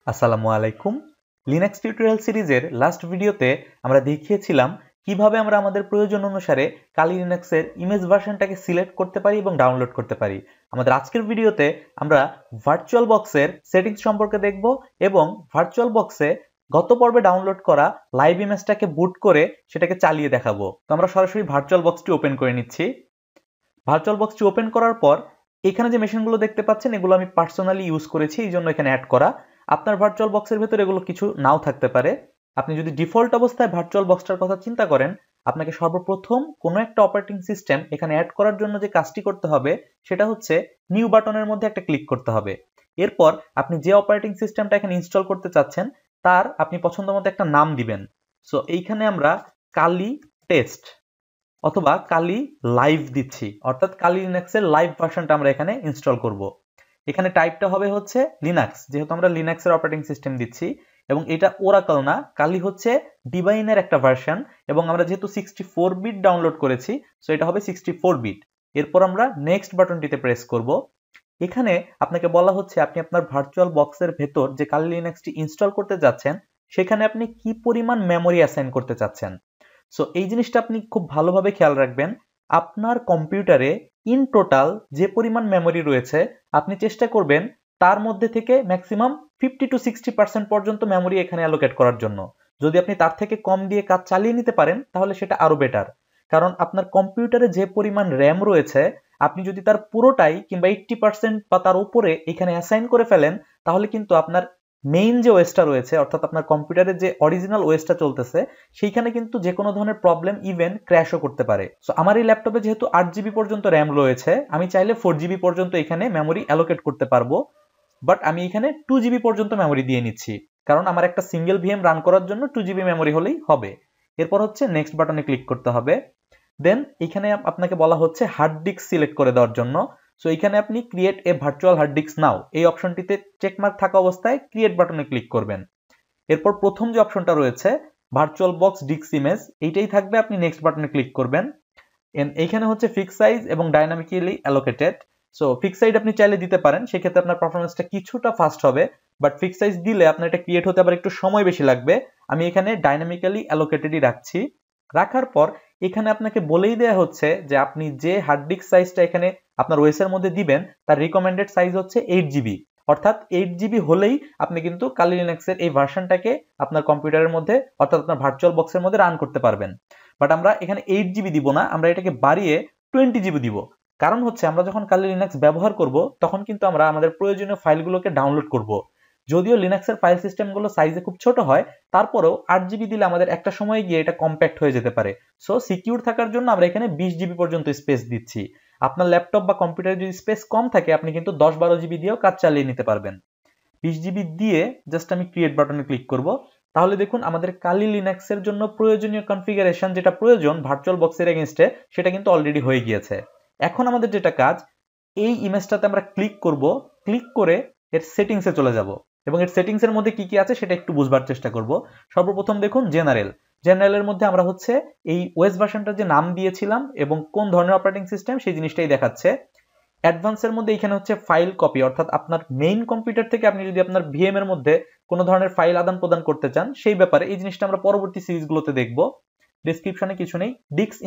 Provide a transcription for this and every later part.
আসসালামু আলাইকুম। Linux tutorial সিরিজের লাস্ট ভিডিওতে আমরা দেখিয়েছিলাম কিভাবে আমরা আমাদের প্রয়োজন অনুসারে কালি লিনাক্সের ইমেজ ভার্সনটাকে সিলেক্ট করতে পারি এবং ডাউনলোড করতে পারি। আমাদের আজকের ভিডিওতে আমরা ভার্চুয়াল বক্সের সেটিংস সম্পর্কে দেখব এবং ভার্চুয়াল বক্সে গত পর্বে ডাউনলোড করা লাইভ ইমেজটাকে বুট করে সেটাকে চালিয়ে দেখাবো। তো আমরা সরাসরি ভার্চুয়াল বক্সটি ওপেন করে নিচ্ছি। ভার্চুয়াল বক্সটি ওপেন করার পর এখানে যে মেশিনগুলো দেখতে পাচ্ছেন এগুলো আমি পার্সোনালি ইউজ করেছি, এই জন্য এখানে অ্যাড করা। আপনার ভার্চুয়াল বক্সের ভেতরে এগুলো কিছু নাও থাকতে পারে। আপনি যদি ডিফল্ট অবস্থায় ভার্চুয়াল বক্সটার কথা চিন্তা করেন, আপনাকে সর্বপ্রথম কোনো একটা অপারেটিং সিস্টেম এখানে অ্যাড করার জন্য যে কাজটি করতে হবে সেটা হচ্ছে নিউ বাটনের মধ্যে একটা ক্লিক করতে হবে। এরপর আপনি যে অপারেটিং সিস্টেমটা এখানে ইনস্টল করতে চাচ্ছেন তার আপনি পছন্দ মতো একটা নাম দিবেন। সো এইখানে আমরা কালি টেস্ট অথবা কালি লাইভ দিচ্ছি, অর্থাৎ কালি লিনাক্সের লাইভ ভার্সনটা আমরা এখানে ইনস্টল করব। এখানে টাইপটা হবে হচ্ছে লিনাক্স, যেহেতু আমরা লিনাক্সের অপারেটিং সিস্টেম দিচ্ছি, এবং এটা ওরাকল না, কালি হচ্ছে ডিভাইনের একটা ভার্সন, এবং আমরা যেহেতু 64 বিট ডাউনলোড করেছি সো এটা হবে 64 বিট। এরপর আমরা নেক্সট বাটনটিতে প্রেস করব। এখানে আপনাকে বলা হচ্ছে আপনি আপনার ভার্চুয়াল বক্সের ভেতর যে কালি লিনাক্সটি ইনস্টল করতে যাচ্ছেন সেখানে আপনি কি পরিমাণ মেমোরি অ্যাসাইন করতে চাচ্ছেন। সো এই জিনিসটা আপনি খুব ভালোভাবে খেয়াল রাখবেন। আপনার কম্পিউটারে ইন টোটাল যে পরিমাণ মেমোরি রয়েছে আপনি চেষ্টা করবেন তার মধ্যে থেকে ম্যাক্সিমাম 50 to 60% পর্যন্ত মেমোরি এখানে অ্যালোকেট করার জন্য। যদি আপনি তার থেকে কম দিয়ে কাজ চালিয়ে নিতে পারেন তাহলে সেটা আরো বেটার, কারণ আপনার কম্পিউটারে যে পরিমাণ র্যাম রয়েছে আপনি যদি তার পুরোটাই কিংবা 80% বা তার উপরে এখানে অ্যাসাইন করে ফেলেন তাহলে কিন্তু আপনার মেইন যে ওএসটা রয়েছে, অর্থাৎ আপনার কম্পিউটারের যে অরিজিনাল ওএসটা চলতেছে সেইখানে কিন্তু যে কোনো ধরনের প্রবলেম ইভেন ক্র্যাশও করতে পারে। সো আমার এই ল্যাপটপে যেহেতু 8GB পর্যন্ত র্যাম রয়েছে, আমি চাইলে 4GB পর্যন্ত এখানে মেমোরি অ্যালোকেট করতে পারবো, বাট আমি এখানে 2GB পর্যন্ত মেমোরি দিয়ে নিচ্ছি, কারণ আমার একটা সিঙ্গেল ভিএম রান করার জন্য 2GB মেমোরি হলেই হবে। এরপর হচ্ছে নেক্সট বাটনে ক্লিক করতে হবে। দেন এখানে আপনাকে বলা হচ্ছে হার্ড ডিস্ক সিলেক্ট করে দেওয়ার জন্য। সো এখানে আপনি create a virtual hard disk now এই অপশনটিতে চেকমার্ক থাকা অবস্থায় ক্রিয়েট বাটনে ক্লিক করবেন। এরপর প্রথম যে অপশনটা রয়েছে ভার্চুয়াল বক্স ডিস্ক ইমেজ, এইটাই থাকবে, আপনি নেক্সট বাটনে ক্লিক করবেন। এইখানে হচ্ছে ফিক্স সাইজ এবং dynamically allocated. So fix size আপনি চাইলে দিতে পারেন, সেক্ষেত্রে আপনার পারফরমেন্সটা কিছুটা ফাস্ট হবে, বাট ফিক্স সাইজ দিলে আপনার এটা ক্রিয়েট হতে আবার একটু সময় বেশি লাগবে। আমি এখানে ডাইনামিক্যালি অ্যালোকেটেডই রাখছি। রাখার পর এখানে আপনাকে বলেই দেওয়া হচ্ছে যে আপনি যে হার্ড ডিস্ক সাইজটা এখানে আপনার ওএস এর মধ্যে দিবেন তার রিকমেন্ডেড সাইজ হচ্ছে 8GB, অর্থাৎ 8GB হলেই আপনি কিন্তু কালি লিনাক্সের এই ভার্সনটাকে আপনার কম্পিউটারের মধ্যে অর্থাৎ আপনার ভার্চুয়াল বক্সের মধ্যে রান করতে পারবেন। বাট আমরা এখানে 8GB দিব না, আমরা এটাকে বাড়িয়ে 20GB দিব। কারণ হচ্ছে আমরা যখন কালি লিনাক্স ব্যবহার করব তখন কিন্তু আমরা আমাদের প্রয়োজনীয় ফাইলগুলোকে ডাউনলোড করব। যদিও লিনাক্সের ফাইল সিস্টেমগুলো সাইজে খুব ছোট হয়, তারপরেও 8GB দিলে আমাদের একটা সময় গিয়ে এটা কম্প্যাক্ট হয়ে যেতে পারে। সো সিকিউর থাকার জন্য আমরা এখানে 20GB পর্যন্ত স্পেস দিচ্ছি। আপনার ল্যাপটপ বা কম্পিউটারে যদি স্পেস কম থাকে আপনি কিন্তু 10-12GB দিয়েও কাজ চালিয়ে নিতে পারবেন। 20GB দিয়ে জাস্ট আমি ক্রিয়েট বাটনে ক্লিক করব। তাহলে দেখুন আমাদের কালি লিনাক্সের জন্য প্রয়োজনীয় কনফিগারেশন যেটা প্রয়োজন ভার্চুয়াল বক্সের এগেইনস্টে সেটা কিন্তু অলরেডি হয়ে গিয়েছে। এখন আমাদের যেটা কাজ, এই ইমেজটাতে আমরা ক্লিক করব, ক্লিক করে এর সেটিংসে চলে যাব এবং এর সেটিংসের মধ্যে কি কি আছে সেটা একটু বুঝবার চেষ্টা করব। সর্বপ্রথম দেখুন জেনারেলের মধ্যে আমরা হচ্ছে এই ওএস ভার্সনটার যে নাম দিয়েছিলাম এবং কোন ধরনের অপারেটিং সিস্টেম সেই জিনিসটাই দেখাচ্ছে। অ্যাডভান্সের মধ্যে এখানে হচ্ছে ফাইল কপি, অর্থাৎ আপনার মেইন কম্পিউটার থেকে আপনি যদি আপনার ভিএম এর মধ্যে কোনো ধরনের ফাইল আদান প্রদান করতে চান সেই ব্যাপারে এই জিনিসটা আমরা পরবর্তী সিরিজগুলোতে দেখব। ডেসক্রিপশনে কিছু নেই। ডিস্ক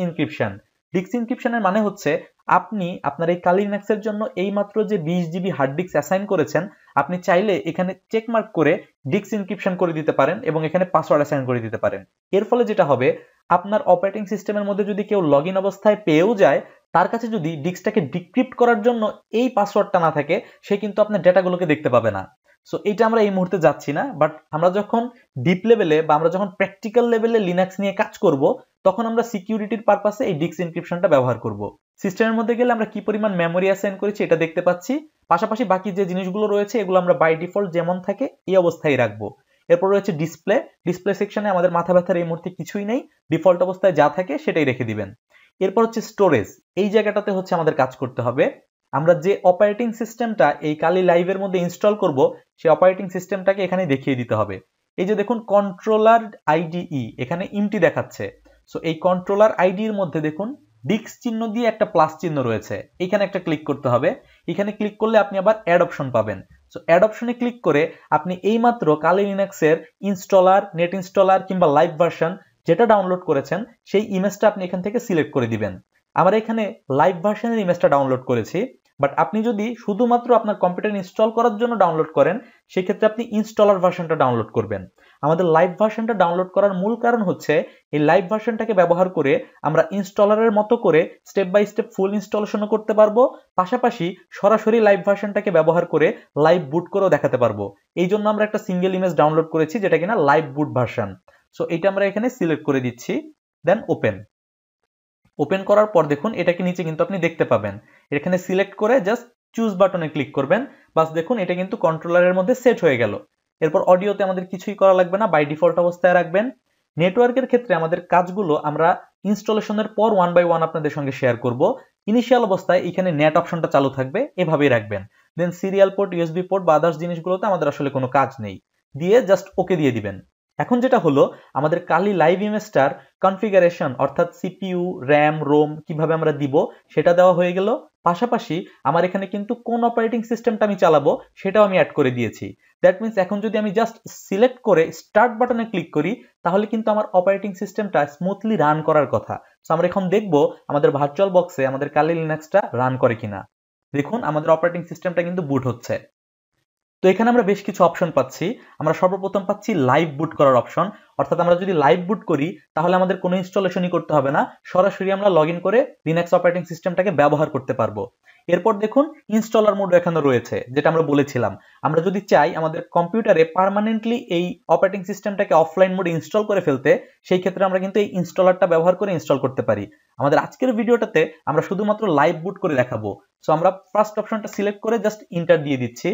ইনক্রিপশনের মানে হচ্ছে আপনি আপনার এই কালি লিনাক্সের জন্য এই মাত্র যে 20GB হার্ড ডিস্ক অ্যাসাইন করেছেন আপনি চাইলে এখানে চেকমার্ক করে ডিস্ক ইনক্রিপশন করে দিতে পারেন এবং এখানে পাসওয়ার্ড অ্যাসাইন করে দিতে পারেন। এর ফলে যেটা হবে, আপনার অপারেটিং সিস্টেমের মধ্যে যদি কেউ লগ ইন অবস্থায় পেয়েও যায়, তার কাছে যদি ডিস্কটাকে ডিক্রিপ্ট করার জন্য এই পাসওয়ার্ডটা না থাকে সে কিন্তু আপনার ডেটাগুলোকে দেখতে পাবে না। সো এটা আমরা এই মুহূর্তে যাচ্ছি না, বাট আমরা যখন ডিপ লেভেলে বা আমরা যখন প্র্যাকটিক্যাল লেভেলে লিনাক্স নিয়ে কাজ করব তখন আমরা সিকিউরিটির পারপাসে এই ডিস্ক ইনক্রিপশনটা ব্যবহার করব। সিস্টেমের মধ্যে গেলে আমরা কি পরিমাণ মেমোরি অ্যাসাইন করেছি এটা দেখতে পাচ্ছি, পাশাপাশি বাকি যে জিনিসগুলো রয়েছে এগুলো আমরা বাই ডিফল্ট যেমন থাকে এই অবস্থায় রাখবো। এরপর রয়েছে ডিসপ্লে সেকশনে আমাদের মাথা ব্যথার এই মুহূর্তে কিছুই নেই, ডিফল্ট অবস্থায় যা থাকে সেটাই রেখে দিবেন। এরপর হচ্ছে স্টোরেজ, এই জায়গাটাতে হচ্ছে আমাদের কাজ করতে হবে। আমরা যে অপারেটিং সিস্টেমটা এই কালি লাইভের মধ্যে ইনস্টল করব সেই অপারেটিং সিস্টেমটাকে এখানে দেখিয়ে দিতে হবে। এই যে দেখুন কন্ট্রোলার আইডিই এখানে ইমটি দেখাচ্ছে। সো এই কন্ট্রোলার আইডির মধ্যে দেখুন ডিস্ক চিহ্ন দিয়ে একটা প্লাস চিহ্ন রয়েছে, এখানে একটা ক্লিক করতে হবে। এখানে ক্লিক করলে আপনি আবার অ্যাড অপশন পাবেন। সো অ্যাড অপশনে ক্লিক করে আপনি এইমাত্র কালি লিনাক্সের ইনস্টলার, নেট ইনস্টলার কিংবা লাইভ ভার্সন যেটা ডাউনলোড করেছেন সেই ইমেজটা আপনি এখান থেকে সিলেক্ট করে দিবেন। আমরা এখানে লাইভ ভার্সনের ইমেজটা ডাউনলোড করেছি, বাট আপনি যদি শুধুমাত্র আপনার কম্পিউটার ইনস্টল করার জন্য ডাউনলোড করেন সেক্ষেত্রে আপনি ইনস্টলার ভার্সনটা ডাউনলোড করবেন। আমাদের লাইভ ভার্সনটা ডাউনলোড করার মূল কারণ হচ্ছে এই লাইভ ভার্সনটাকে ব্যবহার করে আমরা ইনস্টলারের মতো করে স্টেপ বাই স্টেপ ফুল ইনস্টলেশনও করতে পারবো, পাশাপাশি সরাসরি লাইভ ভার্সনটাকে ব্যবহার করে লাইভ বুট করেও দেখাতে পারবো। এই জন্য আমরা একটা সিঙ্গেল ইমেজ ডাউনলোড করেছি যেটা কিনা লাইভ বুট ভার্সন। সো এটা আমরা এখানে সিলেক্ট করে দিচ্ছি, দেন ওপেন। ওপেন করার পর দেখুন এটাকে নিচে কিন্তু আপনি দেখতে পাবেন, এখানে সিলেক্ট করে জাস্ট চুজ বাটনে ক্লিক করবেন, বাস দেখুন এটা কিন্তু কন্ট্রোলারের মধ্যে সেট হয়ে গেল। এরপর অডিওতে আমাদের কিছুই করা লাগবে না, বাই ডিফল্ট অবস্থায় রাখবেন। নেটওয়ার্কের ক্ষেত্রে আমাদের কাজগুলো আমরা ইনস্টলেশনের পর ওয়ান বাই ওয়ান আপনাদের সঙ্গে শেয়ার করব। ইনিশিয়াল অবস্থায় এখানে নেট অপশনটা চালু থাকবে, এভাবেই রাখবেন। দেন সিরিয়াল পোর্ট, ইউএসবি পোর্ট বা আদার্স জিনিসগুলোতে আমাদের আসলে কোনো কাজ নেই, দিয়ে জাস্ট ওকে দিয়ে দিবেন। এখন যেটা হলো আমাদের কালি লাইভ ইমেজটার কনফিগারেশন অর্থাৎ সিপিইউ, র্যাম, রোম কিভাবে আমরা দিব সেটা দেওয়া হয়ে গেল। পাশাপাশি আমার এখানে কিন্তু কোন অপারেটিং সিস্টেমটা আমি চালাবো সেটাও আমি অ্যাড করে দিয়েছি। দ্যাট মিনস এখন যদি আমি জাস্ট সিলেক্ট করে স্টার্ট বাটনে ক্লিক করি তাহলে কিন্তু আমার অপারেটিং সিস্টেমটা স্মুথলি রান করার কথা। সো আমরা এখন দেখব আমাদের ভার্চুয়াল বক্সে আমাদের কালি লিনাক্সটা রান করে কিনা। দেখুন আমাদের অপারেটিং সিস্টেমটা কিন্তু বুট হচ্ছে। তো এখানে আমরা বেশ কিছু অপশন পাচ্ছি। আমরা সর্বপ্রথম পাচ্ছি লাইভ বুট করার অপশন, অর্থাৎ আমরা যদি লাইভ বুট করি তাহলে আমাদের কোনো ইনস্টলেশনই করতে হবে না, সরাসরি আমরা লগইন করে লিনাক্স অপারেটিং সিস্টেমটাকে ব্যবহার করতে পারবো। এরপর দেখুন ইনস্টলার মোড এখানে রয়েছে, যেটা আমরা বলেছিলাম আমরা যদি চাই আমাদের কম্পিউটারে পার্মানেন্টলি এই অপারেটিং সিস্টেমটাকে অফলাইন মোডে ইনস্টল করে ফেলতে, সেই ক্ষেত্রে আমরা কিন্তু এই ইনস্টলারটা ব্যবহার করে ইনস্টল করতে পারি। আমাদের আজকের ভিডিওটাতে আমরা শুধুমাত্র লাইভ বুট করে দেখাবো। সো আমরা ফার্স্ট অপশনটা সিলেক্ট করে জাস্ট ইন্টার দিয়ে দিচ্ছি।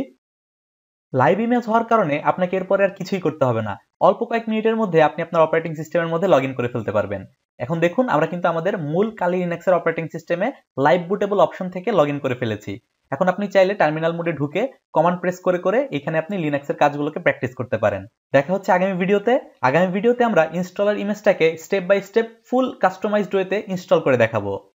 লাইভ ইমেজ হওয়ার কারণে আপনাকে এরপরে আর কিছুই করতে হবে না, অল্প কয়েক মিনিটের মধ্যে আপনি আপনার অপারেটিং সিস্টেমের মধ্যে লগ ইন করে ফেলতে পারবেন। এখন দেখুন আমরা কিন্তু আমাদের মূল কালি লিনাক্সের অপারেটিং সিস্টেমে লাইভ বুটেবল অপশন থেকে লগ ইন করে ফেলেছি। এখন আপনি চাইলে টার্মিনাল মোডে ঢুকে কমান্ড প্রেস করে করে এখানে আপনি লিনাক্সের কাজগুলোকে প্র্যাকটিস করতে পারেন। দেখা হচ্ছে আগামী ভিডিওতে। আগামী ভিডিওতে আমরা ইনস্টলার ইমেজটাকে step by step full customized ওয়েতে ইনস্টল করে দেখাবো।